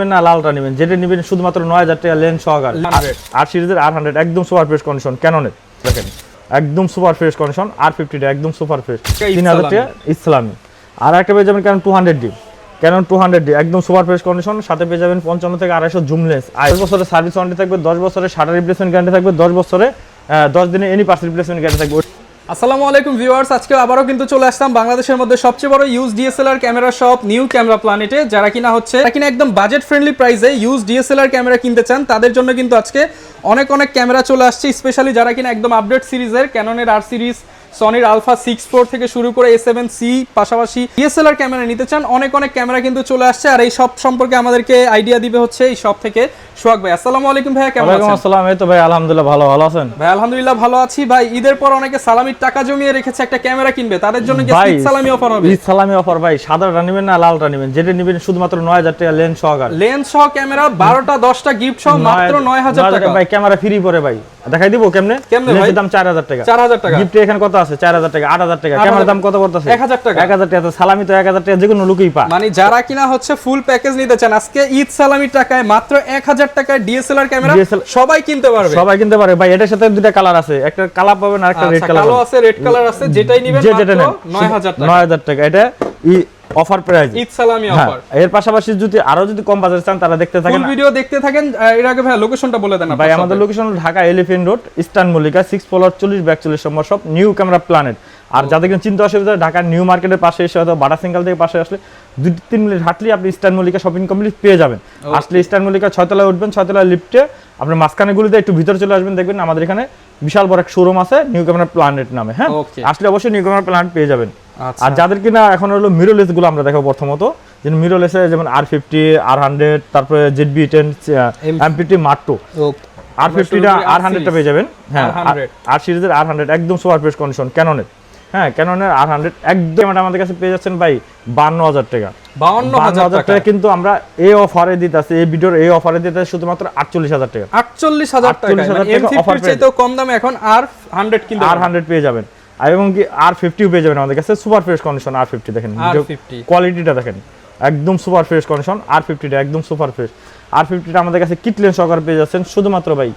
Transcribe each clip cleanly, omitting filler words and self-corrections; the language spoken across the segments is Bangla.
নেবেন না লালটা নেবেন, যেটা নেবেন শুধুমাত্র 9000 টাকা লেন্স সহকারে। আর সিরিজের R100 একদম সুপার ফ্রেশ কন্ডিশন ক্যাননের, দেখেন একদম সুপার ফ্রেশ কন্ডিশন। R50 একদম সুপার ফ্রেশ 3000 টাকা ইসলামি। আর একটা পেয়ে যাবেন ক্যানন 200D, ক্যানন 200D একদম সুপার ফ্রেশ কন্ডিশন, সাথে পেয়ে যাবেন 55 থেকে 250 জুম লেন্স। 10 বছরের সার্ভিস ওয়ারেন্টি থাকবে, 10 বছরের শাটার রিপ্লেসমেন্ট গ্যারান্টি থাকবে, 10 বছরে 10 দিনে এনি পার্টস রিপ্লেসমেন্ট গ্যারান্টি থাকবে। আসসালামু আলাইকুম ভিউয়ার্স, আজকে আবারও কিন্তু চলে আসলাম বাংলাদেশের মধ্যে সবচেয়ে বড় use DSLR camera shop new camera প্ল্যানেটে। যারা কিনা একদম বাজেট ফ্রেন্ডলি প্রাইসে ইউজ ডিএসএলআর ক্যামেরা কিনতে চান তাদের জন্য কিন্তু আজকে অনেক ক্যামেরা চলে আসছে, স্পেশালি যারা কিনা একদম আপডেট সিরিজের ক্যাননের R সিরিজ, সনির আলফা 6 Pro থেকে শুরু করে A7C পাশাপাশি ডিএসএলআর ক্যামেরা নিতে চান। অনেক ক্যামেরা কিন্তু চলে আসছে। আর এই শপ সম্পর্কে আমাদেরকে আইডিয়া দিবে হচ্ছে এই শপ থেকে সোহাগ ভাই। আসসালামু আলাইকুম ভাইয়া, কেমন আছেন? ওয়ালাইকুম আসসালাম। এই তো ভাই আলহামদুলিল্লাহ ভালো আছেন? ভাই আলহামদুলিল্লাহ ভালো আছি। ভাই ঈদের পর অনেকে সালামির টাকা জমিয়ে রেখেছে একটা ক্যামেরা কিনবে, তাদের জন্য কি ঈদ সালামি অফার হবে? ঈদ সালামি অফার ভাই, সাদাটা নেবেন না লালটা নেবেন, যেটা নেবেন শুধুমাত্র 9000 টাকা লেন্স সহকারে। লেন্স সহ ক্যামেরা 12টা 10টা গিফট সহ মাত্র 9000 টাকা। ভাই ক্যামেরা ফ্রি পড়ে ভাই, দেখাই দিব কেমনে? লেন্সের দাম 4000 টাকা। 4000 টাকা গিফট এখানে কত আছে? 4000 টাকা, 8000 টাকা। ক্যামেরার দাম কত পড়তেছে? 1000 টাকা। 1000 টাকা তো সালামি তো 1000 টাকা যে কোনো লোকই পায়। মানে যারা কিনা ফুল প্যাকেজ নিতে চান আজকে ঈদ সালামির টাকায় মাত্র 1000 টাকায় ডিএসএলআর ক্যামেরা সবাই কিনতে পারবে। সবাই কিনতে পারবে ভাই। এটার সাথে দুটো কালার আছে, একটা কালার পাবেন আর একটা রেড কালার। কালো আছে, রেড কালার আছে, যেটাই নেবেন মাত্র 9000 টাকা। 9000 টাকা এটা অফার প্রাইস, ঈদ সালামি অফার। এর পাশাপাশি যদি কম বাজেট চান তারা দেখতে থাকেন, ফুল ভিডিও দেখতে থাকেন। এর আগে ভাই লোকেশনটা বলে দেন ভাই। আমাদের location Dhaka elephant road, eastern Mallika 6 floor 40/40 নম্বর শপ নিউ ক্যামেরা প্ল্যানেট। আর যাদের কিন্তু চিন্তা অসুবিধা, ঢাকার নিউ মার্কেটের পাশে এসে হয়তো বাটা সিঙ্গেল থেকে পাশে আসলে 2-3 মিনিট হাঁটলে আপনি ইস্টার্ন মল্লিকা শপিং কমপ্লেক্স পেয়ে যাবেন। আসলে ইস্টার্ন মল্লিকা 6 তলায় উঠবেন, 6 তলায় লিফটে আপনার মাঝখানে গুলিতে একটু ভিতরে চলে আসবেন, দেখবেন আমাদের এখানে বিশাল বড় একটা শোরুম আছে নিউ ক্যামেরা প্ল্যানেট নামে। হ্যাঁ, আসলে অবশ্যই নিউ ক্যামেরা প্ল্যানেট পেয়ে যাবেন। আর যাদের কিনা এখন হলো মিররলেস গুলো আমরা দেখাবো প্রথমত, যেমন মিররলেসে যেমন R50, R100, তারপরে ZB-10, M50 Mark II। R50 টা R100 টা পেয়ে যাবেন। হ্যাঁ, আর সিরিজের R100 একদম সুপার ফ্রেশ কন্ডিশন ক্যাননের। হ্যাঁ, ক্যাননের R100 একদম আমাদের কাছে পেয়ে যাচ্ছেন ভাই 52000 টাকা। 52000 টাকা কিন্তু আমরা এই অফারে দিতেছি, এই ভিডিওর এই অফারে দিতেছি শুধুমাত্র 48000 টাকা। 48000 টাকা M50 এর চাইতেও কম দামে এখন R100 কিন্তু R100 পেয়ে যাবেন। আর এবং কি R50 পেয়ে যাবেন আমাদের কাছে সুপার ফ্রেশ কন্ডিশন। R50 দেখেন, কোয়ালিটিটা দেখেন একদম সুপার ফ্রেশ কন্ডিশন। R50 টা একদম সুপার ফ্রেশ। R50 টা আমাদের কাছে কিট লেন্স সহকারে পেয়ে যাচ্ছেন শুধুমাত্র ভাই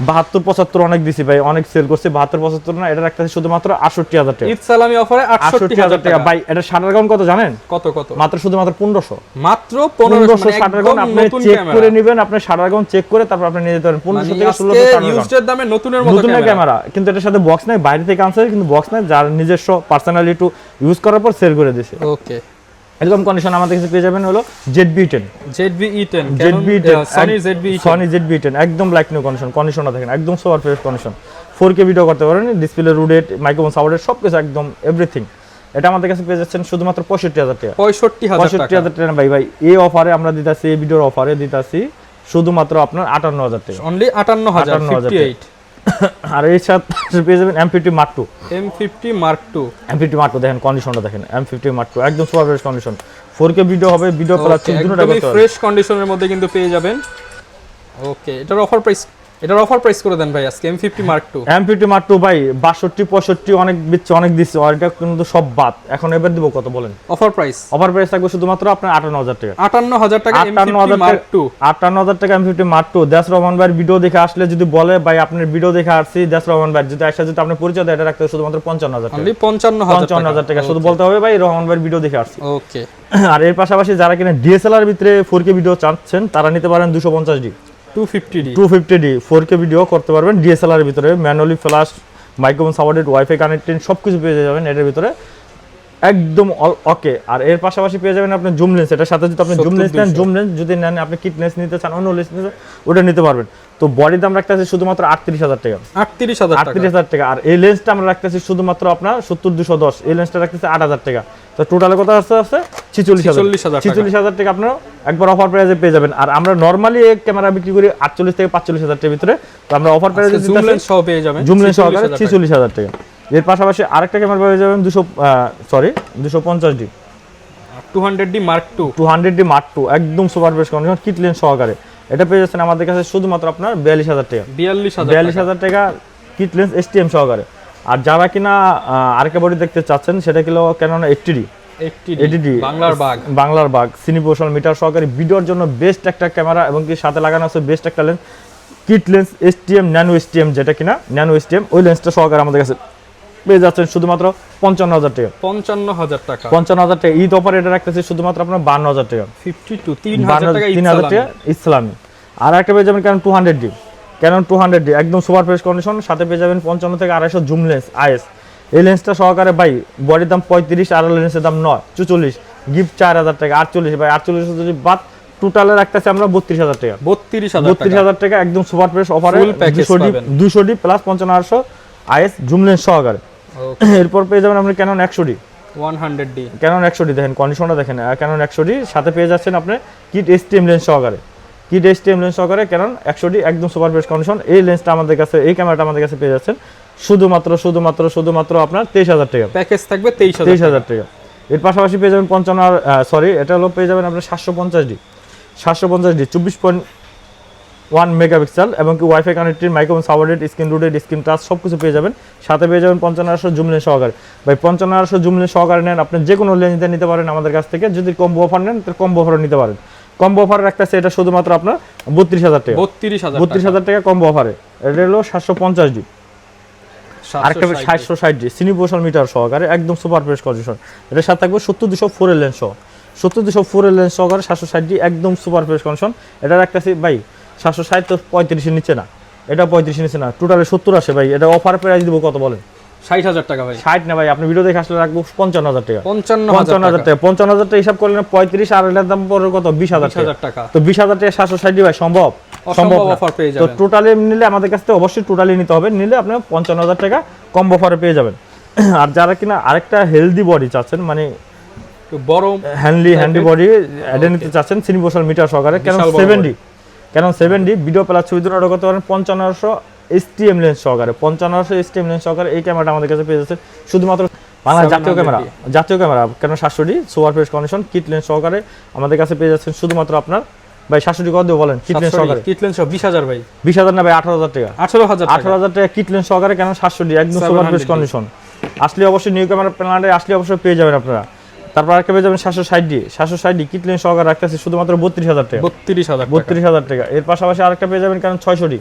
72-75 অনেক দিছি ভাই, অনেক সেল করছি। 72-75 না, এটা রাখতেছি শুধুমাত্র 68000 টাকা। ঈদ সালামি অফারে 68000 টাকা ভাই। এটা শাটার কাউন্ট কত জানেন? কত মাত্র শুধুমাত্র 1500। মাত্র 1500 শাটার কাউন্ট আপনি চেক করে নেবেন, আপনি শাটার কাউন্ট চেক করে তারপর আপনি নিয়ে যেতে পারেন। 1500 থেকে 1600 ইউজড দামে নতুনের মতো ক্যামেরা। কিন্তু এটার সাথে বক্স নাই, বাইরে থেকে আনছে কিন্তু বক্স নাই, যার নিজস্ব পার্সোনালি একটু ইউজ করার পর সেল করে দিয়েছে। ওকে, এরকম কন্ডিশন আমাদের কাছে পেয়ে যাবেন হলো ZB-10, সনি ZB-10 একদম লাইক নিউ কন্ডিশনটা দেখেন একদম super fresh condition. 4K video করতে পারেন, ডিসপ্লে রুটেড, মাইক্রোফোন সাপোর্টেড, সবকিছু একদম এভরিথিং। এটা আমাদের কাছে পেয়ে যাচ্ছেন শুধুমাত্র 65000 টাকা। 65000 টাকা ভাই। এই অফারে আমরা দিতাছি, এই ভিডিওর অফারে দিতাছি শুধুমাত্র আপনার 58000 টাকা। অনলি 58000। আর এর সাথে পেয়ে যাবেন M50 Mark II। M50 Mark II দেখেন কন্ডিশনটা দেখেন, M50 Mark II একদম super fresh condition. 4K video হবে, ভিডিও প্লাস দুটোটা করতে হবে, ফ্রেশ কন্ডিশনের মধ্যে কিন্তু পেয়ে যাবেন। ওকে, এটার অফার প্রাইস করে দেন ভাই আজকে। M50 Mark II ভাই 62 65 অনেক দিচ্ছে, আর এটা কিন্তু সব বাদ। এখন এবার দিব কত বলেন? অফার প্রাইস থাকবে শুধুমাত্র আপনার 58000 টাকা। 58000 টাকা M50 Mark II। 58000 টাকা M50 Mark II। দেশ রহমান ভাইয়ের ভিডিও দেখে আসলে যদি বলে ভাই আপনার ভিডিও দেখে আসছি, দেশ রহমান ভাই যদি আপনি পরিচয় দেয়, এটা রাখতে শুধুমাত্র 55000 টাকা। 55000 টাকা শুধু বলতে হবে ভাই রহমান ভাইয়ের ভিডিও দেখে আসছি। ওকে। আর এর পাশাপাশি যারা কিনা ডিএসএলআর ভিতরে 4K ভিডিও চাচ্ছেন তারা নিতে পারেন 250D, 250D 4K ভিডিও করতে পারবেন ডিএসএলআর এর ভিতরে। Manually flash, microphone supported, wifi connected, সবকিছু পেয়ে যাবেন এর ভিতরে একদম ওকে। আর এর পাশাপাশি পেয়ে যাবেন আপনি জুম লেন্স। এটার সাথে যদি আপনি জুম লেন্স নেন, জুম লেন্স যদি নেন, আপনি কিট লেন্স নিতে চান, অন্য লেন্স নিতে, ওটা নিতে পারবেন। তো বডি দাম রাখতেছি শুধুমাত্র 38000 টাকা। 38000 টাকা। আর এই লেন্সটা আমরা রাখতেছি শুধুমাত্র আপনার 70-210, এই লেন্সটা রাখতেছি 8000 টাকা। তো টোটালে কত আছে 46000 টাকা আপনারা একবার অফার প্রাইসে পেয়ে যাবেন। আর আমরা নরমালি এক ক্যামেরা বিক্রি করি 48 থেকে 45000 টাকার ভিতরে, তো আমরা অফার প্রাইসে জুম লেন্স সহ পেয়ে যাবেন, জুম লেন্স সহকারে 46000 টাকা। এর পাশাপাশি আরেকটা ক্যামেরা পেয়ে যাবেন 250D 200D Mark II একদম super fresh condition kit lens সহকারে। এটা পেয়ে যাচ্ছেন আমাদের কাছে শুধুমাত্র আপনার 42000 টাকা। 42000 টাকা কিট লেন্স STM সহকারে। আর যারা কিনা আরেকটা বডি দেখতে চাচ্ছেন, সেটা কিলো ক্যানন 80D এইচডি বাংলার বাঘ সিনিপোশন মিটার সহকারে ভিডিওর জন্য বেস্ট একটা ক্যামেরা এবং কি সাথে লাগানো আছে বেস্ট একটা lens kit lens STM nano STM যেটা কিনা ন্যানো এসটিএম ওই লেন্সটা সহকারে আমাদের কাছে পেয়ে যাচ্ছেন শুধুমাত্র 55,000 টাকা 55,000 টাকা 55,000 টাকা ঈদ অফার এটা রাখতেছে শুধুমাত্র আপনার 52,000 টাকা 52 3,000 টাকা 3,000 টাকা ইসলামি আর একটা পেয়ে যাবেন ক্যানন 200D ক্যানন 200D একদম সুপার ফ্রেশ কন্ডিশন সাথে পেয়ে যাবেন 55 থেকে 250 জুম লেন্স আইএস এই লেন্সটা সহকারে ভাই বডির দাম 35 আর লেন্সের দাম 9 44 গিফট 4,000 টাকা 48 ভাই 48 যদি বাদ টোটালে রাখতেছি আমরা 32,000 টাকা 32,000 টাকা একদম সুপার ফ্রেশ অফারে 200D plus 55,800 is zoom lens সহকারে এরপর পেয়ে যাবেন আপনি Canon 100D 100D Canon 100D দেখেন কন্ডিশনটা দেখেন ক্যানন 100D সাথে পেয়ে যাচ্ছেন আপনি কিট এসটিএম লেন্স সহকারে কিট এসটিএম লেন্স সহকারে ক্যানন 100D একদম সুপার ফ্রেশ কন্ডিশন এই লেন্সটা আমাদের কাছে এই ক্যামেরাটা আমাদের কাছে পেয়ে যাচ্ছেন শুধুমাত্র আপনার 23,000 টাকা প্যাকেজ থাকবে 23,000 টাকা এর পাশাপাশি পেয়ে যাবেন 55 এটা হলো পেয়ে যাবেন আপনার 750D 24.1 মেগাপিক্সেল এবং কি wifi connected microphone supported screen rooted screen touch সবকিছু পেয়ে যাবেন সাথে পেয়ে যাবেন 55,800 জুম লেন্স সহকারে ভাই 55,800 জুম লেন্স সহকারে নেন আপনি যে কোনো লেন্স নিতে পারেন আমাদের কাছ থেকে যদি কম্বো অফার নেন তাহলে কম্বো অফারও নিতে পারেন কম্বো অফার রাখতেছে এটা শুধুমাত্র আপনার 32,000 টাকা 32,000 টাকা কম্বো অফারে এটা হলো 750D আরেকটা 760D সিনিপোশন মিটার সহকারে একদম সুপার ফ্রেশ কন্ডিশন এটার সাথে থাকবে 70-204 এর লেন্স সহ 70-204 এর লেন্স সহকারে 760D একদম সুপার ফ্রেশ কন্ডিশন এটা রাখতেছি ভাই 760 তো 35 এর নিচে না এটা 35 এর নিচে না টোটালে 70 আসে ভাই এটা অফার প্রাইস দিব কত বলেন 60,000 টাকা ভাই 60 না ভাই আপনি ভিডিও দেখে আসলে রাখবো 55,000 টাকা 55,000 টাকা 55,000 টাকা হিসাব করলে 35 আর এর দাম পড়ে কত 20,000 টাকা তো 20,000 টাকা 760 ভাই সম্ভব অফার পেয়ে তো যাবেন টোটালি নিলে আমাদের কাছ থেকে অবশ্যই টোটালি নিতে হবে নিলে আপনি 55,000 টাকা কম্বো অফারে পেয়ে যাবেন আর যারা কিনা আরেকটা হেলদি বডি চাচ্ছেন মানে বড় হ্যান্ডি বডি অ্যাড নিতে চাচ্ছেন সিনিপোশন মিটার সহকারে ক্যানন 7D ভিডিও প্লাস ছবি দুটো অর্ডার করতে পারেন 55,900 STM লেন্স সহকারে 55,900 STM লেন্স সহকারে এই ক্যামেরাটা আমাদের কাছে পেয়ে যাচ্ছে শুধুমাত্র বাংলা জাতীয় camera Canon 700D super fresh condition kit lens সহকারে আমাদের কাছে পেয়ে যাচ্ছেন শুধুমাত্র আপনার ভাই 700D কত দেব বলেন কিট লেন্স সহকারে কিট লেন্স 20,000 ভাই 20,000 না ভাই 18,000 টাকা 18,000 টাকা কিট লেন্স সহকারে ক্যানন 700D একদম সুপার ফ্রেশ কন্ডিশন আসলে অবশ্যই নিউ ক্যামেরা প্ল্যানে আসলে অবশ্যই পেয়ে যাবেন আপনারা তারপর আরেকটা পেয়ে যাবেন 760D কিট লেন্স সহকারে রাখতেছি শুধুমাত্র 32,000 টাকা 32,000 টাকা এর পাশাপাশি আরেকটা পেয়ে যাবেন কারণ 600D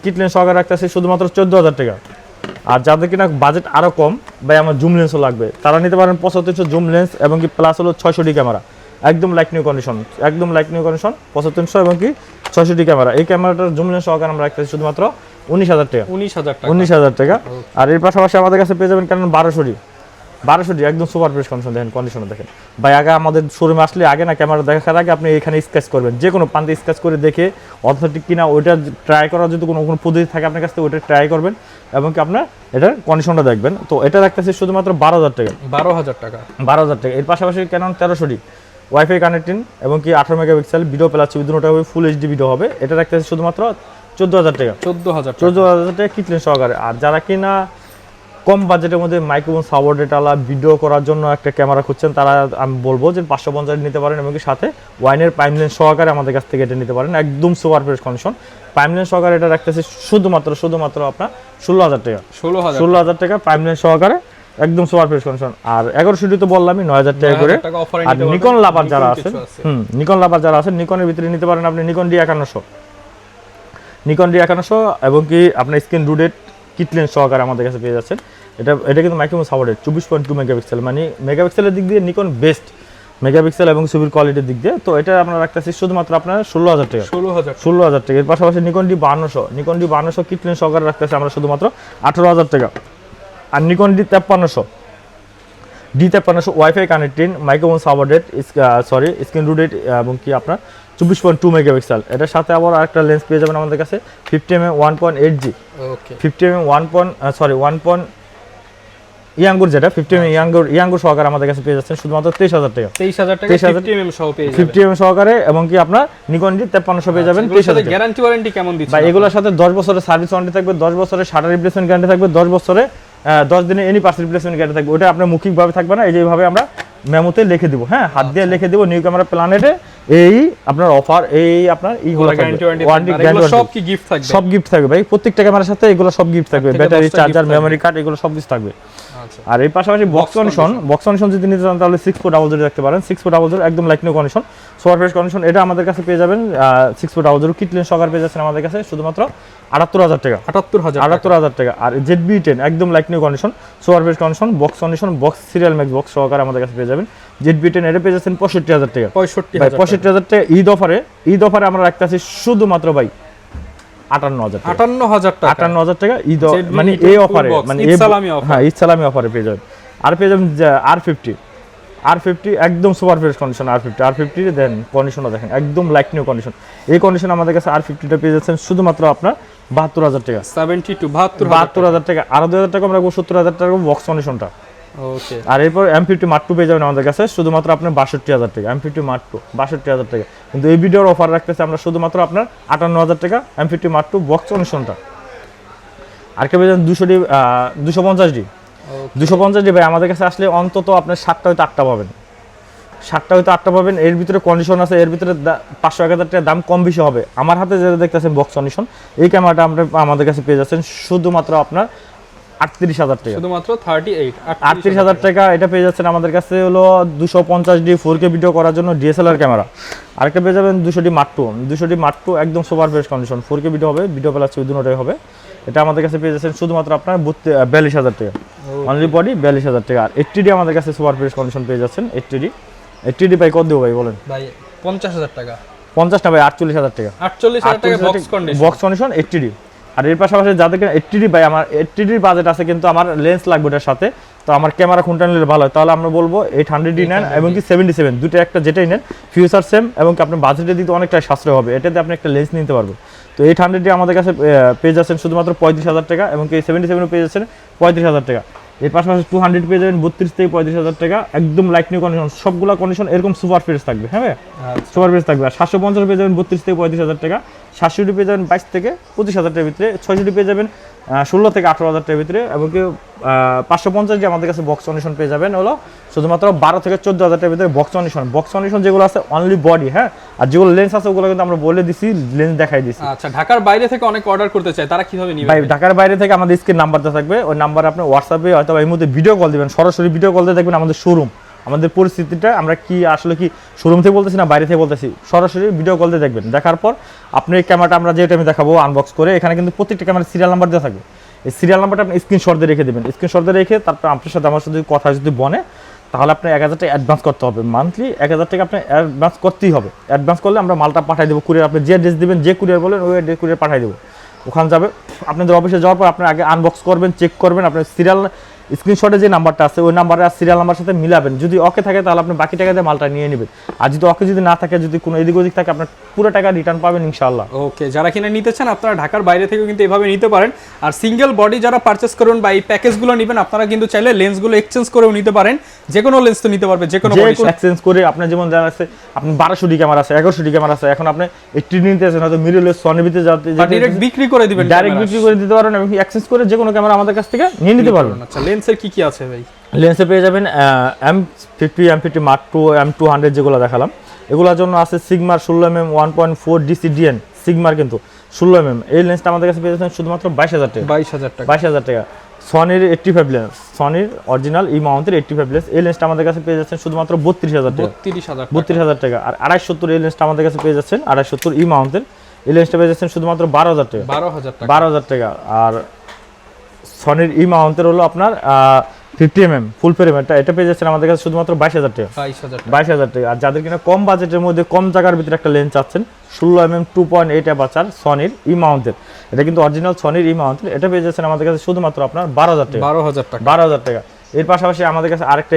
কিট লেন্স সহকারে রাখতেছি শুধুমাত্র 14,000 টাকা আর যাদের কিনা বাজেট আরো কম ভাই আমার জুম লেন্সও লাগবে তারা নিতে পারেন 7500 জুম লেন্স এবং কি প্লাস হলো 600D ক্যামেরা একদম লাইক নিউ কন্ডিশন 7500 এবং কি 600D ক্যামেরা এই ক্যামেরাটার জুম লেন্স সহকারে আমরা রাখতেছি শুধুমাত্র 19,000 টাকা আর এর পাশাপাশি আমাদের কাছে পেয়ে যাবেন কারণ 1200D একদম সুপার ফ্রেশ কন্ডিশন দেখেন কন্ডিশনে দেখেন ভাই আগে আমাদের শোরুমে আসলে আগে না ক্যামেরা দেখার আগে আপনি এখানে স্কেচ করবেন যে কোনো প্রান্তে স্কেচ করে দেখে অথেন্টিক কিনা ওইটা ট্রাই করার যদি কোনো পদ্ধতি থাকে আপনার কাছ থেকে ওইটা ট্রাই করবেন এবং কি আপনার এটার কন্ডিশনটা দেখবেন তো এটা রাখতেছি শুধুমাত্র 12,000 টাকা এর পাশাপাশি ক্যানন 1300D ওয়াইফাই কানেক্টিং এবং কি 18 মেগাপিক্সেল ভিডিও প্লাস ছবি দুটোটা হবে ফুল এইচডি ভিডিও হবে এটা রাখতেছি শুধুমাত্র 14,000 টাকা 14,000 টাকা কিট লেন্স সহকারে আর যারা কিনা কম বাজেটের মধ্যে মাইক্রোফোন সাপোর্টেড আলা ভিডিও করার জন্য একটা ক্যামেরা খুঁজছেন তারা আমি বলবো যে 550 নিতে পারেন এবং সাথে ওয়াইনের পাইম লেন্স সহকারে আমাদের কাছ থেকে এটা নিতে পারেন একদম সুপার ফ্রেশ কন্ডিশন পাইম লেন্স সহকারে এটা রাখতেছি শুধুমাত্র আপনার 16,000 টাকা 16,000 টাকা পাইম লেন্স সহকারে একদম সুপার ফ্রেশ কন্ডিশন আর 1100 তো বললামই 9,000 টাকা করে আর নিকন লাভার যারা আছেন নিকনের ভিতরে নিতে পারেন আপনি নিকন D5100 এবং কি আপনার স্ক্রিন রুটেড কিট লেন্স সহকারে আমাদের কাছে পেয়ে যাচ্ছেন এটা কিন্তু মাইক্রোফোন সাপোর্টেড 24.2 মেগাপিক্সেল মানে মেগাপিক্সেলের দিক দিয়ে নিকন বেস্ট মেগাপিক্সেল এবং ছবির কোয়ালিটির দিক দিয়ে তো এটা আমরা রাখতেছি শুধুমাত্র আপনার 16,000 টাকা 16,000 টাকা এর পাশাপাশি নিকন D5200 কিট লেন্স সহকারে রাখতেছি আমরা শুধুমাত্র 18,000 টাকা আর Nikon D5300 wifi connecting microphone supported screen rooted এবং কি আপনার 24.2 মেগাপিক্সেল এটার সাথে আবার আরেকটা লেন্স পেয়ে যাবেন আমাদের কাছে 50mm 1.8G 50mm 1. ইয়াঙ্গুর যেটা 50mm ইয়াঙ্গুর সহকারে আমাদের কাছে পেয়ে যাচ্ছেন শুধুমাত্র 23,000 টাকা 50mm সহ পেয়ে যাবেন 50mm সহকারে এবং কি আপনার নিকন D5300 পেয়ে যাবেন 23,000 গ্যারান্টি ওয়ারেন্টি কেমন দিচ্ছেন ভাই এগুলোর সাথে 10 বছরের সার্ভিস ওয়ারেন্টি থাকবে 10 বছরের শাটার রিপ্লেসমেন্ট গ্যারান্টি থাকবে 10 বছরে 10 দিনে এনি পার্টস রিপ্লেসমেন্ট গ্যারান্টি থাকবে ওটা আপনার মৌখিকভাবে থাকবে না এই যেভাবে আমরা মেমোতে লিখে দিব হ্যাঁ হাত দিয়ে লিখে দিব নিউ ক্যামেরা প্ল্যানেটে এই আপনার অফার, এই আপনার ইগুলো গ্যারান্টি সব কি গিফট থাকবে? সব গিফট থাকবে ভাই, প্রত্যেকটা ক্যামেরার সাথে এগুলো সব গিফট থাকবে, ব্যাটারি, চার্জার, মেমোরি কার্ড, এগুলো সব কিছু থাকবে। আচ্ছা, আর এই পাশাপাশি বক্স কন্ডিশন যদি নিতে চান তাহলে 6400 দেখতে পারেন, 6400 একদম like new condition, super fresh condition, এটা আমাদের কাছে পেয়ে যাবেন 6400 কিট লেন্স সহকারে পেয়ে যাচ্ছেন আমাদের কাছে শুধুমাত্র 78000 টাকা। 78000 টাকা। আর ZB-10 একদম like new condition, super fresh condition, box serial max box সহকারে আমাদের কাছে পেয়ে যাবেন ZB-10, এটা পেয়ে যাচ্ছেন 65000 টাকা। 65000 টাকা ঈদ অফারে আমরা রাখতেছি শুধুমাত্র ভাই 58000 টাকা ঈদ, মানে এই অফারে, মানে হ্যাঁ ঈদ সালামি অফারে পেয়ে যাবেন। আর পেয়ে যাবেন R50 একদম সুপার ফ্রেশ কন্ডিশন, R50 দেন কন্ডিশনটা দেখেন একদম লাইক নিউ কন্ডিশন। এই কন্ডিশন আমাদের কাছে R50টা পেয়ে যাচ্ছেন শুধুমাত্র আপনার 72000 টাকা। 72000 টাকা। আর 2000 টাকা আমরা 70000 টাকা বক্স কন্ডিশনটা। ওকে। আর এরপর M50 Mark II পেয়ে যাবেন আমাদের কাছে শুধুমাত্র আপনার 62000 টাকা। M50 Mark II 62000 টাকা। কিন্তু এই ভিডিওর অফার রাখতেছে আমরা শুধুমাত্র আপনার 58000 টাকা M50 Mark II বক্স কন্ডিশনটা। আর কে পেয়ে যাবেন 250D। 250D ভাই আমাদের কাছে আসলে অন্তত আপনার 7টা হয়তো 8টা পাবেন, 7টা হয়তো 8টা পাবেন। এর ভিতরে কন্ডিশন আছে, এর ভিতরে 500-1000 টাকা দাম কম বেশি হবে। আমার হাতে যেটা দেখতেছেন বক্স কন্ডিশন, এই ক্যামেরাটা আমাদের কাছে পেয়ে যাচ্ছেন শুধুমাত্র আপনার 38000 টাকা। শুধুমাত্র 38000 টাকা। এটা পেয়ে যাচ্ছেন আমাদের কাছে হলো 250D 4K ভিডিও করার জন্য DSLR ক্যামেরা। আরেকটা পেয়ে যাবেন 200D Mark II একদম super fresh condition, 4K video হবে, ভিডিও প্লাস দুটোই হবে। এটা আমাদের কাছে পেয়ে যাচ্ছেন শুধুমাত্র আপনার 42000 টাকা, অনলি বডি 42000 টাকা। আর 80D আমাদের কাছে সুপার ফ্রেশ কন্ডিশন পেয়ে যাচ্ছেন। 80D ভাই কত দেবো ভাই বলেন? ভাই 50000 টাকা। 50 না ভাই 48000 টাকা। 48000 টাকা বক্স কন্ডিশন 80D। আর এর পাশাপাশি যাদের 80D ভাই, আমার 80D বাজেট আছে কিন্তু আমার লেন্স লাগবে এটার সাথে, তো আমার ক্যামেরা কোনটা নিলে ভালো হয়, তাহলে আমরা বলবো 800D নেন এবং কি 77, দুটো একটা যেটাই নেন ফিউচার সেম এবং কি আপনার বাজেটে দিতে অনেকটা সাশ্রয় হবে, এটাতে আপনি একটা লেন্স নিতে পারবেন। তো 800D আমাদের কাছে পেয়ে যাচ্ছেন শুধুমাত্র 35000 টাকা এবং কি 77 পেয়ে যাচ্ছেন 35000 টাকা। এর পাশাপাশি 200 পেয়ে যাবেন 32 থেকে 35000 টাকা, একদম লাইক নিউ কন্ডিশন, সবগুলা কন্ডিশন এরকম সুপার ফ্রেশ থাকবে। হ্যাঁ সুপার ফ্রেশ থাকবে। আর 750 পেয়ে যাবেন 32 থেকে 35000 টাকা, 700 পেয়ে যাবেন 22 থেকে 25000 টাকার ভিতরে, 600 পেয়ে যাবেন 16 থেকে 18000 টাকার ভিতরে এবং কি 550 আমাদের কাছে বক্স কন্ডিশন পেয়ে যাবেন হলো শুধুমাত্র 12 থেকে 14000 টাকার ভিতরে বক্স কন্ডিশন যেগুলো আছে অনলি বডি। হ্যাঁ, আর যেগুলো লেন্স আছে ওগুলো কিন্তু আমরা বলে দিছি, লেন্স দেখাই দিছি। আচ্ছা, ঢাকার বাইরে থেকে অনেক অর্ডার করতে চায়, তারা কিভাবে নিবে ভাই? ঢাকার বাইরে থেকে আমাদের স্ক্রিন নাম্বারটা থাকবে, ওই নাম্বারে আপনি হোয়াটসঅ্যাপে হয়তো এই মধ্যে ভিডিও কল দিবেন, সরাসরি ভিডিও কল দিয়ে দেখবেন আমাদের শোরুম, আমাদের পরিস্থিতিটা আমরা কি আসলে কি শোরুম থেকে বলতেছি না বাইরে থেকে বলতেছি, সরাসরি ভিডিও কল দিয়ে দেখবেন। দেখার পর আপনি এই ক্যামেরাটা আমরা যেটা আমি দেখাবো আনবক্স করে, এখানে কিন্তু প্রত্যেকটা ক্যামেরার সিরিয়াল নাম্বার দেওয়া থাকবে। এই সিরিয়াল নাম্বারটা আপনি স্ক্রিনশট দিয়ে রেখে দেবেন, স্ক্রিনশট দিয়ে রেখে তারপর আপনার সাথে আমার সাথে কথা যদি বনে তাহলে আপনি 1000 টাকা অ্যাডভান্স করতে হবে, মান্থলি 1000 টাকা আপনি অ্যাডভান্স করতেই হবে। অ্যাডভান্স করলে আমরা মালটা পাঠিয়ে দেবো কুরিয়ার, আপনি যে অ্যাড্রেস দেবেন, যে কুরিয়ার বলেন ওই অ্যাড্রেস কুরিয়ার পাঠিয়ে দেবো, ওখানে যাবে। আপনাদের অফিসে যাওয়ার পর আপনি আগে আনবক্স করবেন, চেক করবেন, আপনার সিরিয়াল স্ক্রিনশটে যে নাম্বারটা আছে ওই নাম্বারে আর সিরিয়াল নাম্বার সাথে মিলাবেন, যদি ওকে থাকে তাহলে আপনি বাকি টাকা দিয়ে মালটা নিয়ে নেবেন, আর যদি ওকে যদি না থাকে, যদি কোনো এদিক ওদিক থাকে, আপনার পুরো টাকা রিটার্ন পাবেন ইনশাআল্লাহ। ওকে, যারা কিনা নিতে চান আপনারা ঢাকার বাইরে থেকেও কিন্তু এভাবে নিতে পারেন। আর সিঙ্গেল বডি যারা পারচেস করবেন বা এই প্যাকেজগুলো নেবেন, আপনারা কিন্তু চাইলে লেন্সগুলো এক্সচেঞ্জ করেও নিতে পারেন, যে কোনো লেন্স তো নিতে পারবে, যে কোনো বডি এক্সচেঞ্জ করে। আপনার যেমন যারা আছে আপনি 1200D ক্যামেরা আছে, 1100D ক্যামেরা আছে, এখন আপনি 80D নিতে আছেন, হয়তো মিররলেস সনিবিতে যাতে ডাইরেক্ট বিক্রি করে দিবেন, ডাইরেক্ট বিক্রি করে দিতে পারেন এবং এক্সচেঞ্জ করে যে কোনো ক্যামেরা আমাদের কাছ থেকে নিয়ে নিতে পারবেন। আচ্ছা, লেন্সের কি কি আছে ভাই? লেন্সে পেয়ে যাবেন M50 Mark II, M200 যেগুলো দেখালাম, এগুলোর জন্য আছে সিগমার 16mm 1.4 DCDN সিগমার, কিন্তু 16mm এই লেন্সটা আমাদের কাছে পেয়ে যাচ্ছেন শুধুমাত্র 22000 টাকা। 22000 টাকা। সনির 85 লেন্স, সনির অরিজিনাল ই মাউন্টের 85 লেন্স, এই লেন্সটা আমাদের কাছে পেয়ে যাচ্ছেন শুধুমাত্র 32000 টাকা। 32000 টাকা। আর 250 এই লেন্সটা আমাদের কাছে পেয়ে যাচ্ছেন 250 ই মাউন্টের, এই লেন্সটা পেয়ে যাচ্ছেন শুধুমাত্র 12000 টাকা। 12000 টাকা। আর সনির ই মাউন্টের হলো আপনার 50mm ফুল ফ্রেম, এটা পেয়ে যাচ্ছেন আমাদের কাছে শুধুমাত্র 22000 টাকা। 22000 টাকা। আর যাদের কিনা কম বাজেটের মধ্যে কম জায়গার ভিতরে একটা লেন্স চাচ্ছেন 16mm 2.8 অ্যাপারচার সনির ই মাউন্টের, এটা কিন্তু অরিজিনাল সনির ই মাউন্টের, এটা পেয়ে যাচ্ছেন আমাদের কাছে শুধুমাত্র আপনার 12000 টাকা। 12000 টাকা। এর পাশাপাশি আমাদের কাছে আরেকটা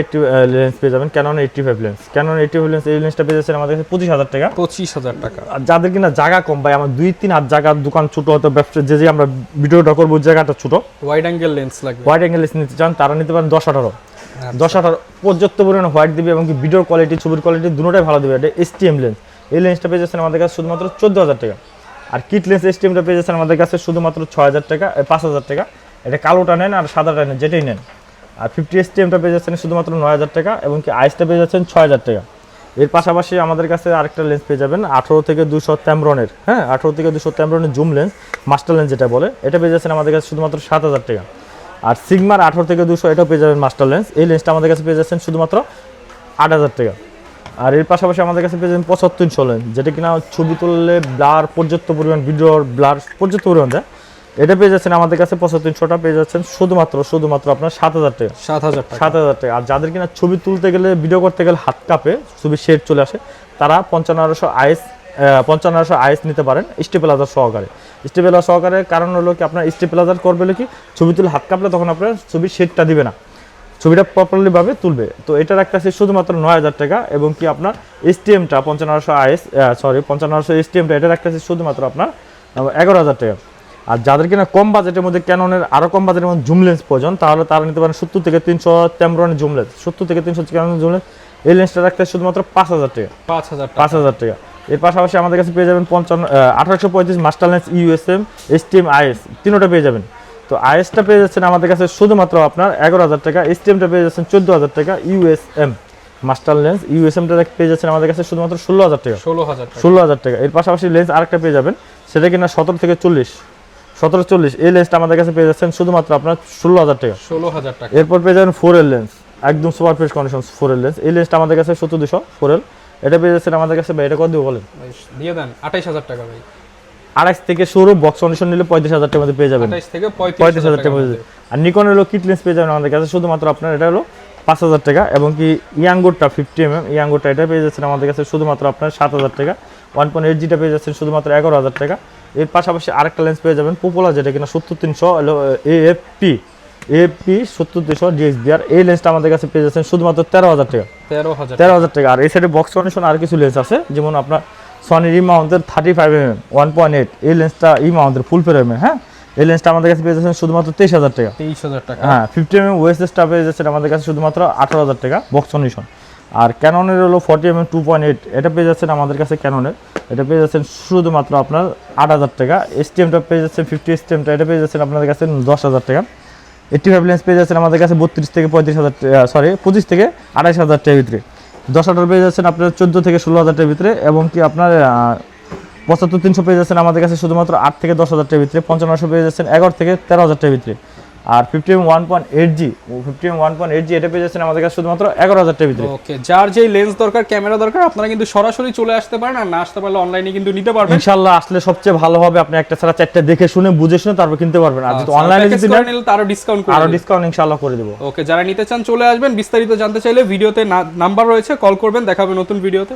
লেন্স পেয়ে যাবেন, ক্যানন 85 লেন্স। ক্যানন 85 লেন্স, এই লেন্সটা পেয়ে যাচ্ছেন আমাদের কাছে 25000 টাকা। 25000 টাকা। আর যাদের কিনা জায়গা কম ভাই, আমার 2-3 হাত জায়গার দোকান ছোট, হয়তো ব্যবসা যে আমরা ভিডিওটা করবো জায়গাটা ছোট, ওয়াইড অ্যাঙ্গেল লেন্স লাগবে, ওয়াইড অ্যাঙ্গেল লেন্স নিতে চান তারা নিতে পারেন 10-18 পর্যাপ্ত পরিমাণে হোয়াইট দিবে এবং কি ভিডিওর কোয়ালিটি, ছবির কোয়ালিটি দুটোটাই ভালো দিবে। এটা STM লেন্স, এই লেন্সটা পেয়ে যাচ্ছেন আমাদের কাছে শুধুমাত্র 14000 টাকা। আর কিট লেন্স STMটা পেয়ে যাচ্ছেন আমাদের কাছে শুধুমাত্র 6000 টাকা, 5000 টাকা। এটা কালোটা নেন আর সাদাটা নেন, যেটাই নেন। আর 50 STMটা পেয়ে যাচ্ছেন শুধুমাত্র 9000 টাকা এবং কি আইসটা পেয়ে যাচ্ছেন 6000 টাকা। এর পাশাপাশি আমাদের কাছে আরেকটা লেন্স পেয়ে যাবেন 18 থেকে 200 Tamron-এর, হ্যাঁ 18 থেকে 200 Tamron-এর জুম লেন্স, মাস্টার লেন্স যেটা বলে, এটা পেয়ে যাচ্ছেন আমাদের কাছে শুধুমাত্র 7000 টাকা। আর সিগমার 18 থেকে 200 এটাও পেয়ে যাবেন মাস্টার লেন্স, এই লেন্সটা আমাদের কাছে পেয়ে যাচ্ছেন শুধুমাত্র 8000 টাকা। আর এর পাশাপাশি আমাদের কাছে পেয়ে যাবেন 7500 লেন্স, যেটা কিনা ছবি তুললে ব্লার পর্যাপ্ত পরিমাণ, ভিডিওর ব্লার পর্যাপ্ত পরিমাণ দেয়, এটা পেয়ে যাচ্ছেন আমাদের কাছে 7500টা পেয়ে যাচ্ছেন শুধুমাত্র আপনার 7000 টাকা। 7000 টাকা। 7000 টাকা। আর যাদের কিনা ছবি তুলতে গেলে, ভিডিও করতে গেলে হাত কাঁপে, ছবির শেড চলে আসে, তারা 5500 আইএস নিতে পারেন স্টেবিলাইজার সহকারে। স্টেবিলাইজার সহকারে কারণ হলো কি, আপনার স্টেবিলাইজার করবে কি, ছবি তুলে হাত কাঁপলে তখন আপনার ছবির শেডটা দিবে না, ছবিটা প্রপারলি ভাবে তুলবে। তো এটা রাখতেছে শুধুমাত্র 9000 টাকা। এবং কি আপনার এসটিএমটা 5500 এসটিএমটা এটা রাখতেছে শুধুমাত্র আপনার 11000 টাকা। আর যাদের কিনা কম বাজেটের মধ্যে, ক্যাননের আরো কম বাজেটের মধ্যে জুম লেন্স প্রয়োজন, তাহলে তারা নিতে পারেন 70 থেকে 300 Tamron জুম লেন্স, 70 থেকে 300 Tamron জুম লেন্স, এই লেন্সটা রাখতে শুধুমাত্র 5000 টাকা। 5000 টাকা। এর পাশাপাশি আমাদের কাছে পেয়ে যাবেন 1835 master lens USM STM IS, তিনোটা পেয়ে যাবেন। তো আইএসটা পেয়ে যাচ্ছেন আমাদের কাছে শুধুমাত্র আপনার 11000 টাকা, এসটিএমটা পেয়ে যাচ্ছেন 14000 টাকা, ইউএসএম মাস্টার লেন্স ইউএসএমটা পেয়ে যাচ্ছেন আমাদের কাছে শুধুমাত্র 16000 টাকা। 16000 টাকা। এর পাশাপাশি লেন্স আরেকটা পেয়ে যাবেন, সেটা কিনা 17 থেকে 40 এই লেন্সটা আমাদের কাছে পেয়ে যাচ্ছেন শুধুমাত্র আপনার 16000 টাকা। 16000 টাকা। এরপর পেয়ে যাবেন 4L লেন্স, একদম super fresh condition 4L lens, এই লেন্সটা আমাদের কাছে 17200 4L, এটা পেয়ে যাচ্ছেন আমাদের কাছে। ভাই এটা কত দিব বলেন? দিয়ে দেন 28000 টাকা ভাই। 28 থেকে শুরু, বক্স কন্ডিশন নিলে 35000 টাকার মধ্যে পেয়ে যাবেন। 28 থেকে 35000 টাকার মধ্যে। আর নিকনের হলো কিট লেন্স পেয়ে যাবেন আমাদের কাছে শুধুমাত্র আপনার, এটা হলো 5000 টাকা। এবং কি ইয়াঙ্গুরটা 50mm ইয়াঙ্গুরটা এটা পেয়ে যাচ্ছেন আমাদের কাছে শুধুমাত্র আপনার 7000 টাকা। 1.8Gটা পেয়ে যাচ্ছেন শুধুমাত্র 11000 টাকা। এর পাশাপাশি আরেকটা লেন্স পেয়ে যাবেন পপুলার, যেটা কিনা 70300 হলো AFP 70300 DXBR, এই লেন্সটা আমাদের কাছে পেয়ে যাচ্ছেন শুধুমাত্র 13000 টাকা। 13000 টাকা। আর এই সাইডে বক্স কন্ডিশন আর কিছু লেন্স আছে, যেমন আপনার সনি রিমাউন্টের 35mm 1.8, এই লেন্সটা মাউন্টের ফুল ফ্রেমে, হ্যাঁ এই লেন্সটা আমাদের কাছে পেয়ে যাচ্ছেন শুধুমাত্র 23000 টাকা। 23000 টাকা। হ্যাঁ 50mm ওএসএসটা পেয়ে যাচ্ছেন আমাদের কাছে শুধুমাত্র 18000 টাকা বক্স কন্ডিশন। আর ক্যাননের হলো 40mm 2.8, এটা পেয়ে যাচ্ছেন আমাদের কাছে ক্যাননের, এটা পেয়ে যাচ্ছেন শুধুমাত্র আপনার 8000 টাকা। এসটিএমটা পেয়ে যাচ্ছেন 50 এসটিএমটা, এটা পেয়ে যাচ্ছেন আপনাদের কাছে 10000 টাকা। 85 লেন্স পেয়ে যাচ্ছেন আমাদের কাছে 32 থেকে 35000 সরি 25 থেকে 28000 টাকার ভিতরে। 10 পেয়ে যাচ্ছেন আপনার 14 থেকে 16000 টাকার ভিতরে। এবং কি আপনার 75300 পেয়ে যাচ্ছেন আমাদের কাছে শুধুমাত্র 8 থেকে 10000 টাকার ভিতরে। 5500 পেয়ে যাচ্ছেন 11 থেকে 13000 টাকার ভিতরে। আর 50mm 1.8G এটা পেয়ে যাচ্ছেন আমাদের কাছে শুধুমাত্র 11000 টাকার ভিতরে। ওকে, যার যেই লেন্স দরকার, ক্যামেরা দরকার, আপনারা কিন্তু সরাসরি চলে আসতে পারেন, আর না আসতে পারলে অনলাইনে কিন্তু নিতে পারবেন। ইনশাআল্লাহ আসলে সবচেয়ে ভালো হবে, আপনি একটা ছাড়া চারটা দেখে শুনে বুঝে শুনে তারপর কিনতে পারবেন। আর যদি অনলাইনে যদি নেন তারও ডিসকাউন্ট করে, আরো ডিসকাউন্ট ইনশাআল্লাহ করে দেব। ওকে, যারা নিতে চান চলে আসবেন। বিস্তারিত জানতে চাইলে ভিডিওতে নাম্বার রয়েছে, কল করবেন। দেখা হবে নতুন ভিডিওতে।